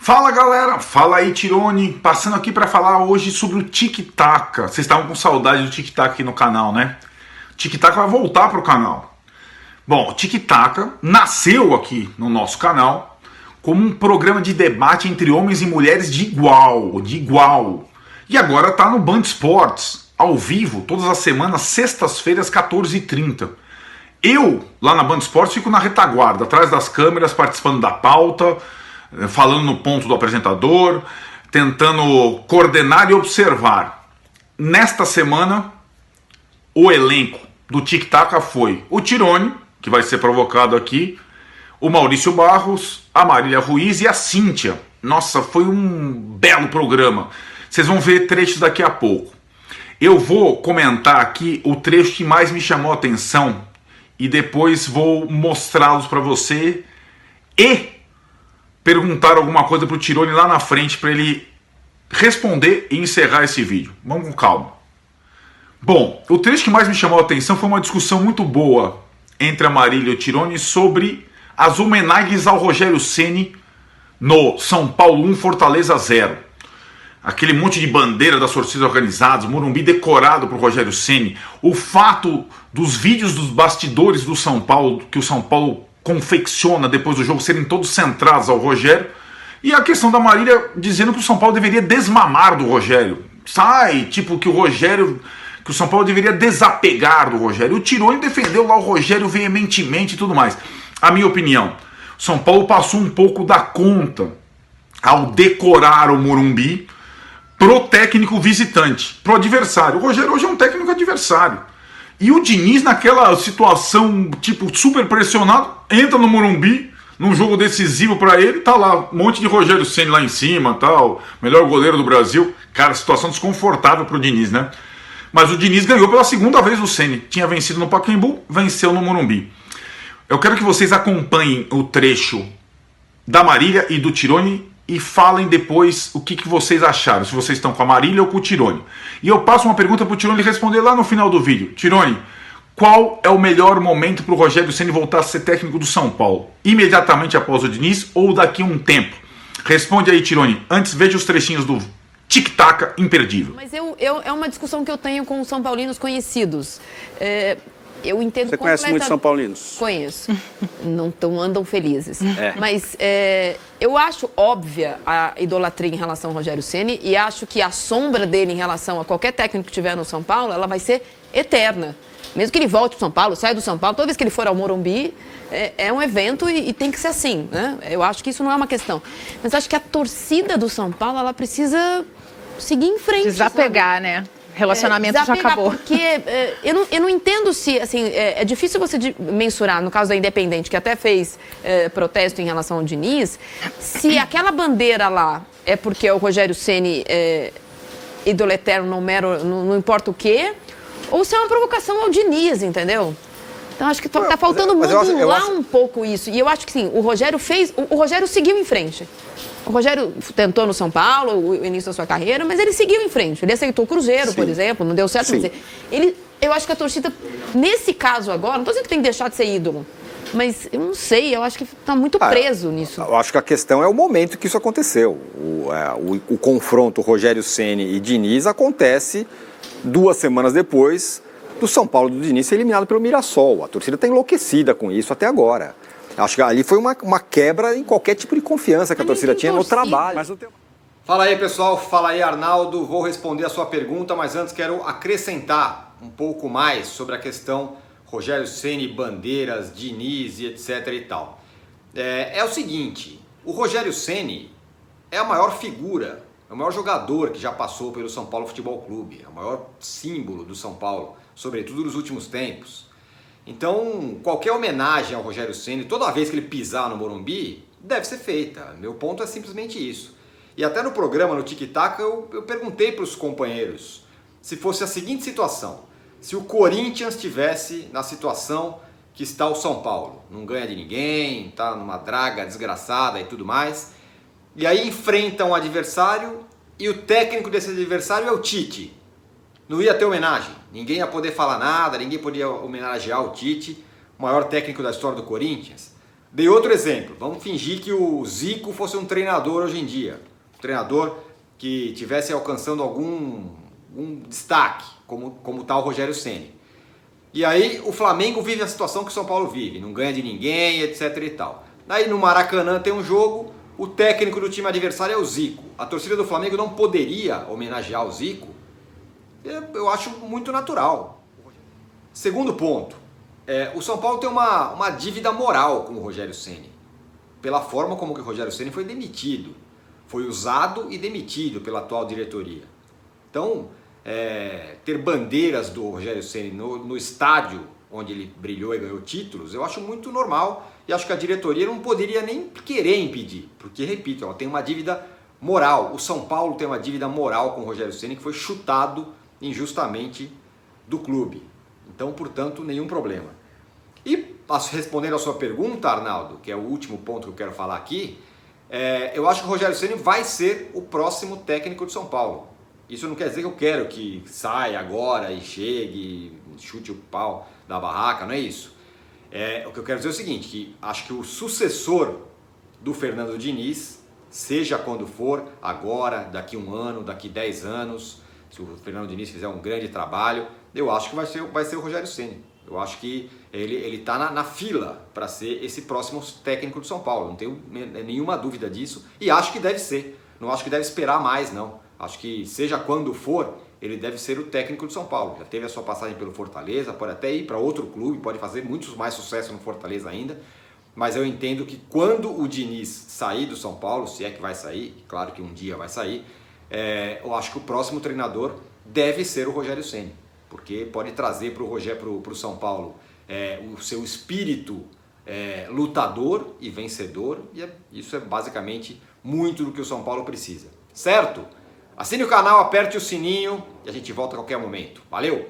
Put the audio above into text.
Fala galera, fala aí Tirone, passando aqui para falar hoje sobre o Tic-Tac. Vocês estavam com saudade do Tic-Tac aqui no canal, né? O Tic-Tac vai voltar pro canal. Bom, o Tic-Tac nasceu aqui no nosso canal como um programa de debate entre homens e mulheres de igual. E agora tá no Band Esportes, ao vivo, todas as semanas, sextas-feiras, 14h30. Eu, lá na Band Esportes, fico na retaguarda, atrás das câmeras, participando da pauta, falando no ponto do apresentador, tentando coordenar e observar. Nesta semana, o elenco do Tic-Tac foi o Tirone, que vai ser provocado aqui, o Maurício Barros, a Marília Ruiz e a Cíntia. Nossa, foi um belo programa. Vocês vão ver trechos daqui a pouco. Eu vou comentar aqui o trecho que mais me chamou a atenção e depois vou mostrá-los para você e perguntar alguma coisa para o Tirone lá na frente para ele responder e encerrar esse vídeo. Vamos com calma. Bom, o trecho que mais me chamou a atenção foi uma discussão muito boa entre a Marília e o Tirone sobre as homenagens ao Rogério Ceni no São Paulo 1, Fortaleza 0. Aquele monte de bandeira das torcidas organizadas, Morumbi decorado por Rogério Ceni, o fato dos vídeos dos bastidores do São Paulo, que o São Paulo confecciona depois do jogo, serem todos centrados ao Rogério, e a questão da Marília dizendo que o São Paulo deveria desmamar do Rogério. Tipo, que o São Paulo deveria desapegar do Rogério. O Tirone defendeu lá o Rogério veementemente e tudo mais. A minha opinião, o São Paulo passou um pouco da conta ao decorar o Morumbi pro técnico visitante, pro adversário. O Rogério hoje é um técnico adversário. E o Diniz, naquela situação, tipo, super pressionado, entra no Morumbi, num jogo decisivo pra ele, tá lá, um monte de Rogério Ceni lá em cima, tal, melhor goleiro do Brasil. Cara, situação desconfortável pro Diniz, né? Mas o Diniz ganhou pela segunda vez do Ceni. Tinha vencido no Pacaembu, venceu no Morumbi. Eu quero que vocês acompanhem o trecho da Marília e do Tirone e falem depois o que vocês acharam, se vocês estão com a Marília ou com o Tirone. E eu passo uma pergunta para o Tirone responder lá no final do vídeo. Tirone, qual é o melhor momento para o Rogério Ceni voltar a ser técnico do São Paulo? Imediatamente após o Diniz ou daqui a um tempo? Responde aí, Tirone. Antes, veja os trechinhos do Tic-Tac imperdível. Mas é uma discussão que eu tenho com os São Paulinos conhecidos. Eu entendo. Você conhece muitos São Paulinos? Conheço. Não andam felizes. Mas eu acho óbvia a idolatria em relação ao Rogério Ceni e acho que a sombra dele em relação a qualquer técnico que tiver no São Paulo, ela vai ser eterna. Mesmo que ele volte para o São Paulo, saia do São Paulo, toda vez que ele for ao Morumbi, é um evento e tem que ser assim, né? Eu acho que isso não é uma questão. Mas acho que a torcida do São Paulo, ela precisa seguir em frente. Desapegar, sabe? Né? Relacionamento já acabou. Porque eu não entendo se, assim, é difícil você mensurar, no caso da Independente, que até fez protesto em relação ao Diniz, se aquela bandeira lá é porque o Rogério Ceni ídolo eterno, não importa o quê, ou se é uma provocação ao Diniz, entendeu? Então acho que tá faltando modular um pouco isso. E eu acho que sim, o Rogério seguiu em frente. O Rogério tentou no São Paulo, o início da sua carreira, mas ele seguiu em frente. Ele aceitou o Cruzeiro, por exemplo, não deu certo. Mas eu acho que a torcida, nesse caso agora, não estou dizendo que tem que deixar de ser ídolo, mas eu não sei, eu acho que está muito preso nisso. Eu acho que a questão é o momento que isso aconteceu. O confronto Rogério Ceni e Diniz acontece 2 semanas depois do São Paulo do Diniz ser eliminado pelo Mirassol. A torcida está enlouquecida com isso até agora. Acho que ali foi uma quebra em qualquer tipo de confiança que a torcida tinha no trabalho. Fala aí, pessoal. Fala aí, Arnaldo. Vou responder a sua pergunta, mas antes quero acrescentar um pouco mais sobre a questão Rogério Ceni, bandeiras, Diniz e etc e tal. É o seguinte, o Rogério Ceni é a maior figura, é o maior jogador que já passou pelo São Paulo Futebol Clube, é o maior símbolo do São Paulo, sobretudo nos últimos tempos. Então, qualquer homenagem ao Rogério Ceni, toda vez que ele pisar no Morumbi, deve ser feita. Meu ponto é simplesmente isso. E até no programa, no Tic-Tac, eu perguntei para os companheiros se fosse a seguinte situação. Se o Corinthians estivesse na situação que está o São Paulo. Não ganha de ninguém, está numa draga desgraçada e tudo mais. E aí enfrenta um adversário e o técnico desse adversário é o Tite. Não ia ter homenagem, ninguém ia poder falar nada, ninguém podia homenagear o Tite, o maior técnico da história do Corinthians. Dei outro exemplo. Vamos fingir que o Zico fosse um treinador hoje em dia. Um treinador que tivesse alcançando algum destaque, como tal Rogério Ceni. E aí o Flamengo vive a situação que o São Paulo vive. Não ganha de ninguém, etc e tal. Daí no Maracanã tem um jogo, o técnico do time adversário é o Zico. A torcida do Flamengo não poderia homenagear o Zico? Eu acho muito natural. Segundo ponto, o São Paulo tem uma dívida moral com o Rogério Ceni, pela forma como que o Rogério Ceni foi demitido, foi usado e demitido pela atual diretoria. Então, ter bandeiras do Rogério Ceni no estádio onde ele brilhou e ganhou títulos, eu acho muito normal e acho que a diretoria não poderia nem querer impedir, porque, repito, ela tem uma dívida moral. O São Paulo tem uma dívida moral com o Rogério Ceni que foi chutado injustamente do clube. Então, portanto, nenhum problema. E respondendo a sua pergunta, Arnaldo, que é o último ponto que eu quero falar aqui, eu acho que o Rogério Ceni vai ser o próximo técnico de São Paulo. Isso não quer dizer que eu quero que saia agora e chegue, chute o pau da barraca, não é isso. O que eu quero dizer é o seguinte, que acho que o sucessor do Fernando Diniz, seja quando for, agora, daqui 1 ano, daqui 10 anos, se o Fernando Diniz fizer um grande trabalho, eu acho que vai ser o Rogério Ceni. Eu acho que ele está na fila para ser esse próximo técnico do São Paulo. Não tenho nenhuma dúvida disso e acho que deve ser. Não acho que deve esperar mais, não. Acho que seja quando for, ele deve ser o técnico do São Paulo. Já teve a sua passagem pelo Fortaleza, pode até ir para outro clube, pode fazer muito mais sucesso no Fortaleza ainda. Mas eu entendo que quando o Diniz sair do São Paulo, se é que vai sair, claro que um dia vai sair, eu acho que o próximo treinador deve ser o Rogério Ceni, porque pode trazer para o São Paulo o seu espírito lutador e vencedor, e isso é basicamente muito do que o São Paulo precisa, certo? Assine o canal, aperte o sininho e a gente volta a qualquer momento. Valeu!